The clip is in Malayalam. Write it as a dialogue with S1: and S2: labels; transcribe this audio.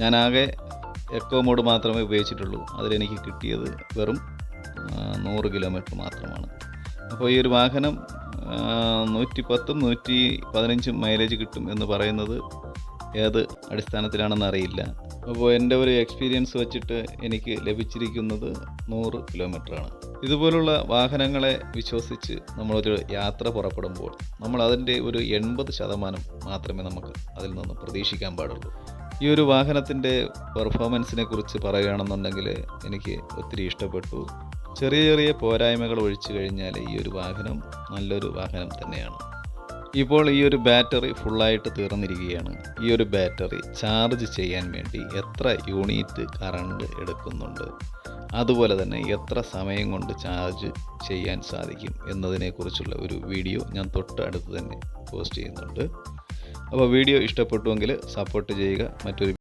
S1: ഞാനാകെ എക്കോ മോഡ് മാത്രമേ ഉപയോഗിച്ചിട്ടുള്ളൂ. അതിലെനിക്ക് കിട്ടിയത് വെറും 100 കിലോമീറ്റർ മാത്രമാണ്. അപ്പോൾ ഈ ഒരു വാഹനം 110 115 മൈലേജ് കിട്ടും എന്ന് പറയുന്നത് ഏത് അടിസ്ഥാനത്തിലാണെന്ന് അറിയില്ല. അപ്പോൾ എൻ്റെ ഒരു എക്സ്പീരിയൻസ് വെച്ചിട്ട് എനിക്ക് ലഭിച്ചിരിക്കുന്നത് 100 കിലോമീറ്ററാണ്. ഇതുപോലുള്ള വാഹനങ്ങളെ വിശ്വസിച്ച് നമ്മളൊരു യാത്ര പുറപ്പെടുമ്പോൾ നമ്മൾ അതിൻ്റെ ഒരു 80% മാത്രമേ നമുക്ക് അതിൽ നിന്ന് പ്രതീക്ഷിക്കാൻ പാടുള്ളൂ. ഈ ഒരു വാഹനത്തിൻ്റെ പെർഫോമൻസിനെ കുറിച്ച് പറയുകയാണെന്നുണ്ടെങ്കിൽ എനിക്ക് ഒത്തിരി ഇഷ്ടപ്പെട്ടു. ചെറിയ ചെറിയ പോരായ്മകൾ ഒഴിച്ചു കഴിഞ്ഞാൽ ഈ ഒരു വാഹനം നല്ലൊരു വാഹനം തന്നെയാണ്. ഇപ്പോൾ ഈ ഒരു ബാറ്ററി ഫുള്ളായിട്ട് തീർന്നിരിക്കുകയാണ്. ഈ ഒരു ബാറ്ററി ചാർജ് ചെയ്യാൻ വേണ്ടി എത്ര യൂണിറ്റ് കറണ്ട് എടുക്കുന്നുണ്ട്, അതുപോലെ തന്നെ എത്ര സമയം കൊണ്ട് ചാർജ് ചെയ്യാൻ സാധിക്കും എന്നതിനെക്കുറിച്ചുള്ള ഒരു വീഡിയോ ഞാൻ തൊട്ട് അടുത്ത് തന്നെ പോസ്റ്റ് ചെയ്യുന്നുണ്ട്. അപ്പോൾ വീഡിയോ ഇഷ്ടപ്പെട്ടുവെങ്കിൽ സപ്പോർട്ട് ചെയ്യുക. മറ്റൊരു